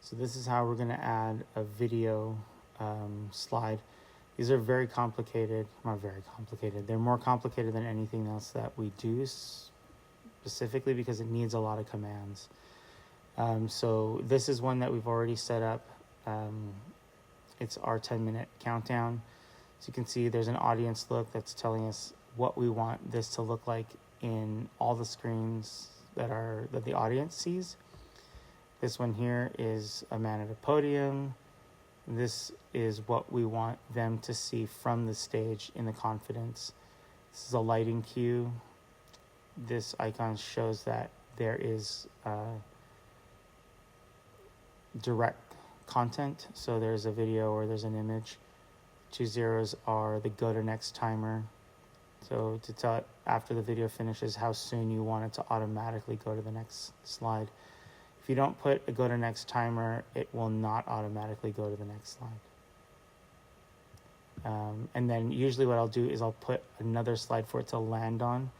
So this is how we're going to add a video slide. These are very complicated, not very complicated. They're more complicated than anything else that we do, specifically because it needs a lot of commands. So this is one that we've already set up. It's our 10-minute countdown. So you can see there's an audience look that's telling us what we want this to look like in all the screens that the audience sees. This one here is a man at a podium. This is what we want them to see from the stage in the confidence. This is a lighting cue. This icon shows that there is direct content. So there's a video or there's an image. 2 zeros are the go to next timer. So to tell it after the video finishes how soon you want it to automatically go to the next slide. If you don't put a go to next timer, it will not automatically go to the next slide. And then usually what I'll do is I'll put another slide for it to land on,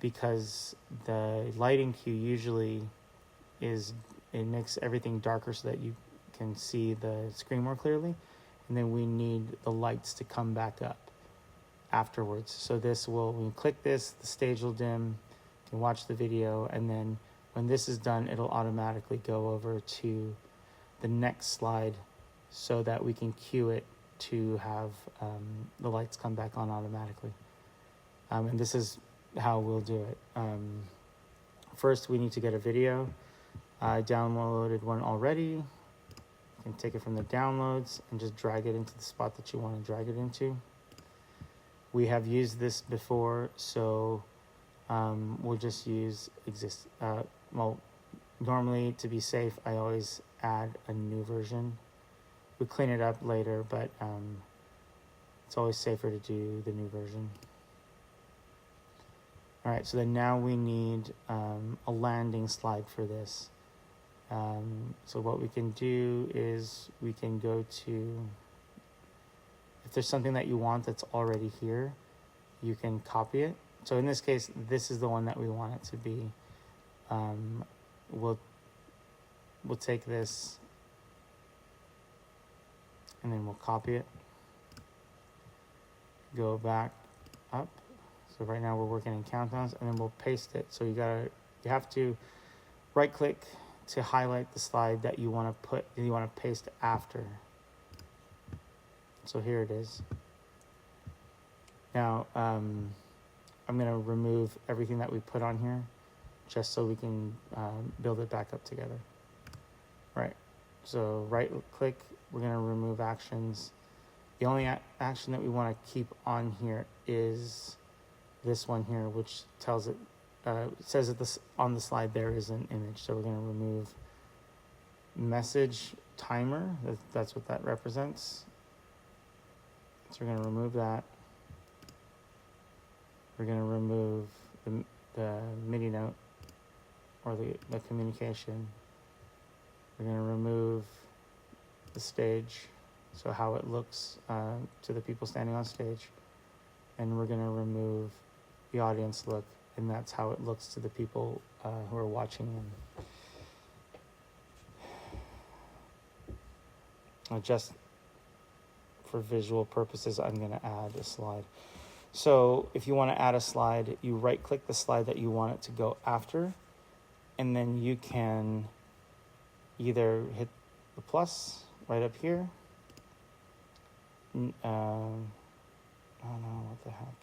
because the lighting cue usually it makes everything darker so that you can see the screen more clearly. And then we need the lights to come back up afterwards. So when you click this, the stage will dim, you can watch the video, and then when this is done, it'll automatically go over to the next slide so that we can cue it to have the lights come back on automatically. And this is how we'll do it. First, we need to get a video. I downloaded one already. You can take it from the downloads and just drag it into the spot that you want to drag it into. We have used this before, so we'll just use normally to be safe, I always add a new version. We clean it up later, but it's always safer to do the new version. All right, so then now we need a landing slide for this. So what we can do is we can go to, if there's something that you want that's already here, you can copy it. So in this case, this is the one that we want it to be. We'll take this and then we'll copy it. Go back up. So right now we're working in countdowns, and then we'll paste it. So you have to right click to highlight the slide that you want to paste after. So here it is. Now I'm going to remove everything that we put on here, just so we can build it back up together. Right, so right click, we're going to remove actions. The only action that we want to keep on here is this one here, which tells it, says that on the slide there is an image. So we're going to remove message timer. That's what that represents. So we're going to remove that. We're going to remove the MIDI note, or the communication. We're going to remove the stage, so how it looks to the people standing on stage. And we're going to remove the audience look, and that's how it looks to the people who are watching. Just for visual purposes, I'm going to add a slide. So if you want to add a slide, you right click the slide that you want it to go after, and then you can either hit the plus right up here. I don't know, what the heck.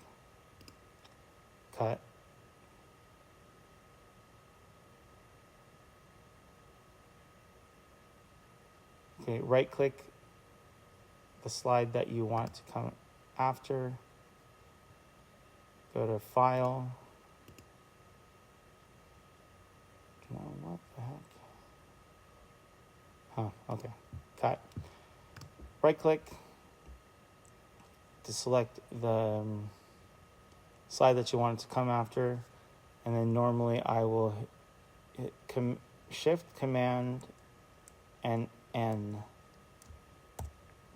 Cut. Okay, right click the slide that you want to come after. Go to File. No, what the heck? Oh, okay. Cut. Right click to select the slide that you want it to come after. And then normally I will hit Shift, Command, and N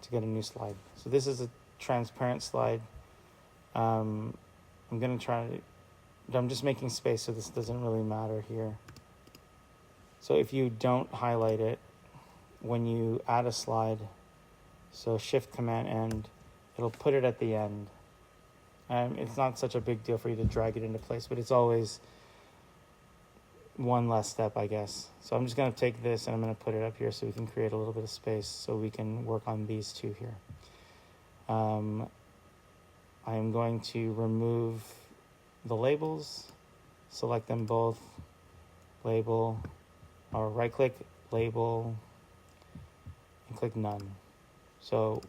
to get a new slide. So this is a transparent slide. I'm just making space, so this doesn't really matter here. So if you don't highlight it, when you add a slide, so Shift Command End, it'll put it at the end. It's not such a big deal for you to drag it into place, but it's always one less step, I guess. So I'm just going to take this and I'm going to put it up here so we can create a little bit of space so we can work on these two here. I am going to remove the labels, select them both, label, or right click, label, and click none. So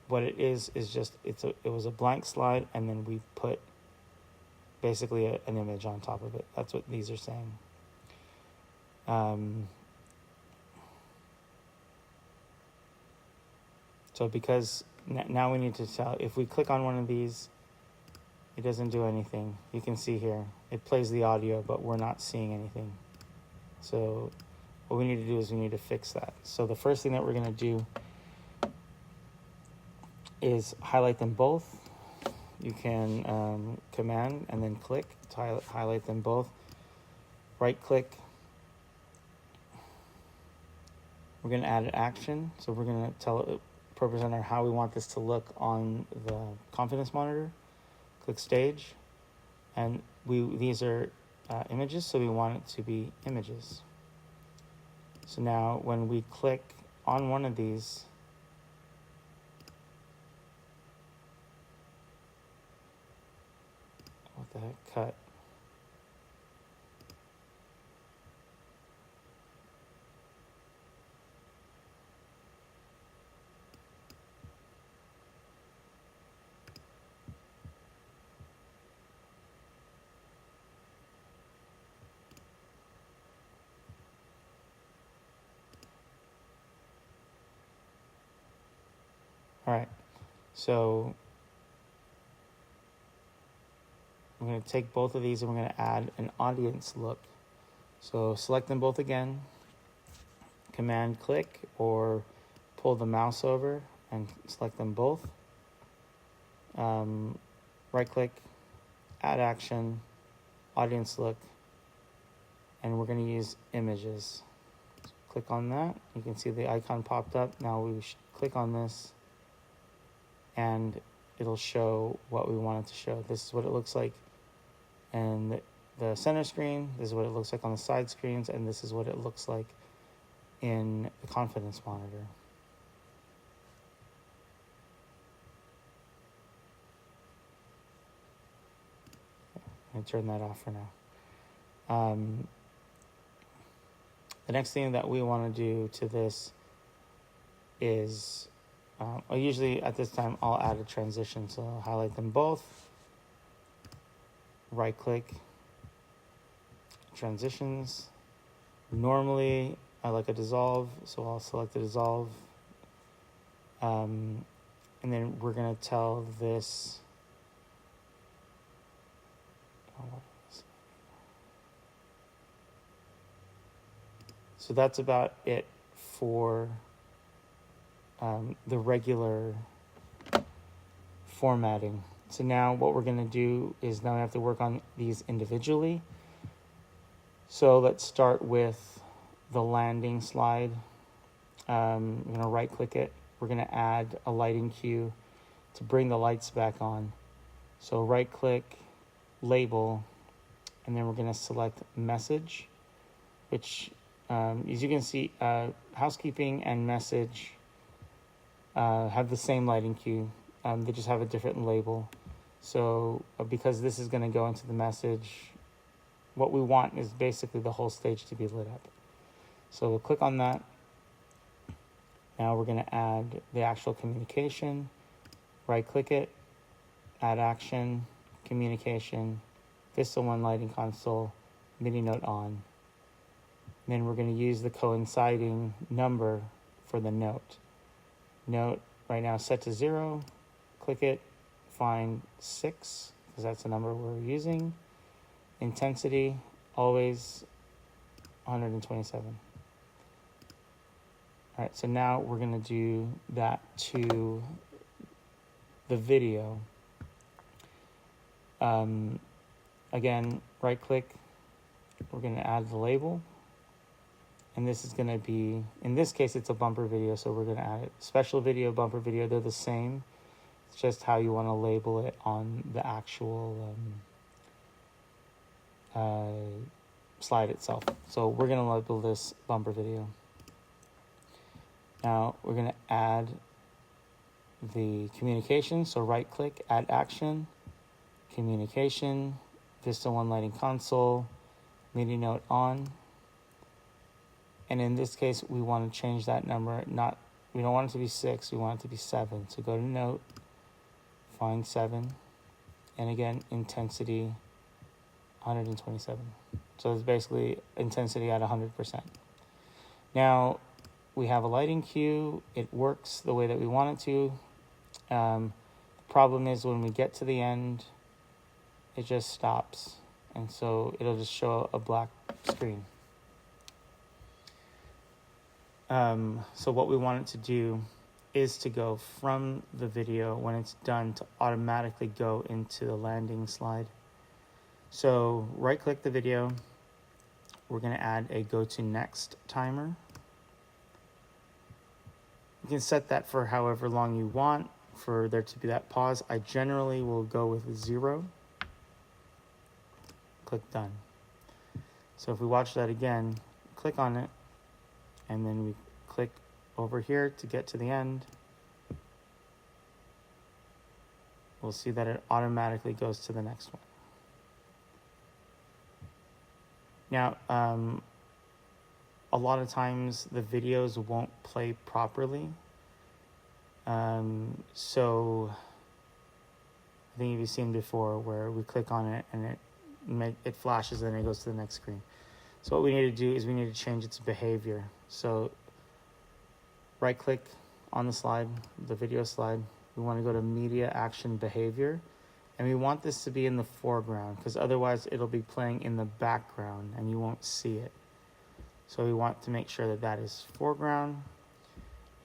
what it is just, it was a blank slide and then we put basically an image on top of it. That's what these are saying. So because now we need to tell, if we click on one of these, it doesn't do anything. You can see here, it plays the audio, but we're not seeing anything. So what we need to do is we need to fix that. So the first thing that we're gonna do is highlight them both. You can command and then click to highlight them both. Right click. We're going to add an action. So we're going to tell ProPresenter how we want this to look on the confidence monitor. Click stage. And these are images, so we want it to be images. So now when we click on one of these, what the heck, cut. All right, so I'm going to take both of these and we're going to add an audience look. So select them both again, command click or pull the mouse over and select them both. Right click, add action, audience look, and we're going to use images. So click on that. You can see the icon popped up. Now we should click on this and it'll show what we want it to show. This is what it looks like in the center screen. This is what it looks like on the side screens, and this is what it looks like in the confidence monitor. I'm going to turn that off for now. The next thing that we want to do to this is, usually at this time, I'll add a transition. So I'll highlight them both, right click, transitions. Normally I like a dissolve, so I'll select the dissolve. And then we're going to tell this, so that's about it for the regular formatting. So now what we're going to do is now we have to work on these individually. So let's start with the landing slide. I'm going to right click it. We're going to add a lighting cue to bring the lights back on. So right click, label, and then we're going to select message, which as you can see, housekeeping and message have the same lighting cue. They just have a different label. So because this is going to go into the message, what we want is basically the whole stage to be lit up. So we'll click on that. Now we're going to add the actual communication. Right click it, add action, communication, Vista 1 lighting console, MIDI note on. Then we're going to use the coinciding number for the note. Note right now set to 0. Click it, find 6, because that's the number we're using. Intensity, always 127. All right, so now we're going to do that to the video. Again, right click, we're going to add the label. And this is going to be, in this case, it's a bumper video, so we're going to add it. Special video, bumper video, they're the same. It's just how you want to label it on the actual slide itself. So we're going to label this bumper video. Now we're going to add the communication. So right click, add action, communication, Vista One Lighting Console, MIDI note on. And in this case, we want to change that number. We don't want it to be 6, we want it to be 7. So go to note, find 7, and again, intensity 127. So it's basically intensity at 100%. Now, we have a lighting cue. It works the way that we want it to. The problem is when we get to the end, it just stops. And so it'll just show a black screen. So what we want it to do is to go from the video when it's done to automatically go into the landing slide. So right click the video. We're going to add a go to next timer. You can set that for however long you want for there to be that pause. I generally will go with 0. Click done. So if we watch that again, click on it, and then we click over here to get to the end. We'll see that it automatically goes to the next one. Now, a lot of times the videos won't play properly. So I think you've seen before where we click on it and it flashes and it goes to the next screen. So what we need to do is we need to change its behavior. So right click on the slide, the video slide. We want to go to media action behavior. And we want this to be in the foreground because otherwise it'll be playing in the background and you won't see it. So we want to make sure that that is foreground.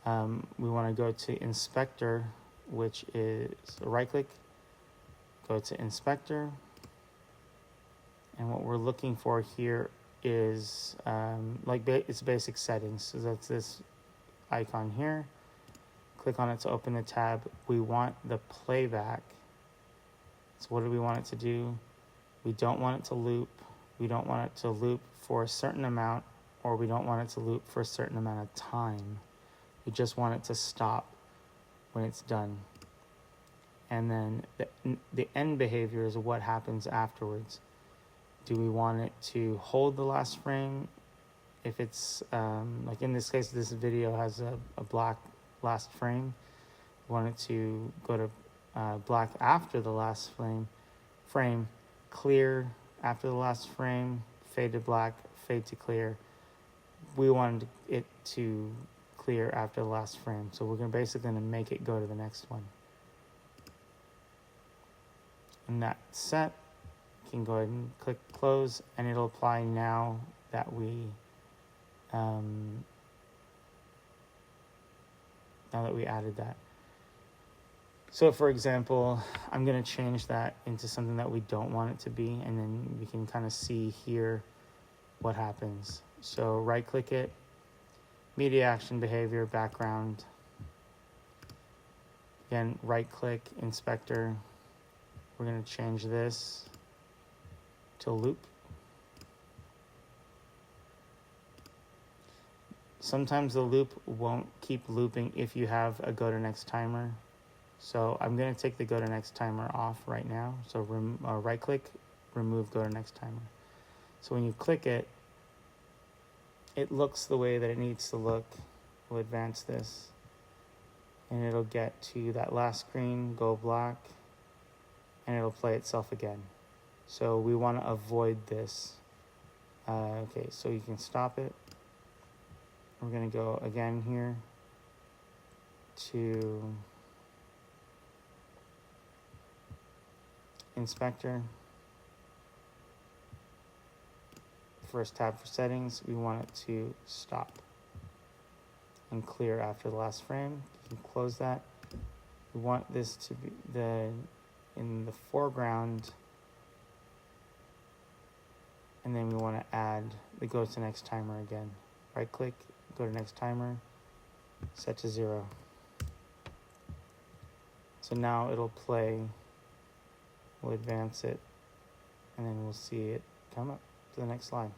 We want to go to inspector, which is right click, go to inspector. And what we're looking for here is it's basic settings. So that's this icon here. Click on it to open the tab. We want the playback. So what do we want it to do? We don't want it to loop. We don't want it to loop for a certain amount, or we don't want it to loop for a certain amount of time. We just want it to stop when it's done. And then the end behavior is what happens afterwards. Do we want it to hold the last frame? If it's, like in this case, this video has a black last frame. We want it to go to black after the last frame, clear after the last frame, fade to black, fade to clear. We wanted it to clear after the last frame. So we're basically going to make it go to the next one. And that's set. You can go ahead and click close, and it'll apply now that we added that. So for example, I'm going to change that into something that we don't want it to be, and then we can kind of see here what happens. So right click it, media action behavior, background. Again, right click, inspector. We're going to change this to loop. Sometimes the loop won't keep looping if you have a go to next timer. So I'm going to take the go to next timer off right now. So right click, remove go to next timer. So when you click it, it looks the way that it needs to look. We'll advance this and it'll get to that last screen, go black, and it'll play itself again. So we want to avoid this. Okay, so you can stop it. We're going to go again here to inspector. First tab for settings, we want it to stop and clear after the last frame. You can close that. We want this to be in the foreground, and then we want to add the go to next timer again. right click, go to next timer, set to 0. So now it'll play, we'll advance it, and then we'll see it come up to the next slide.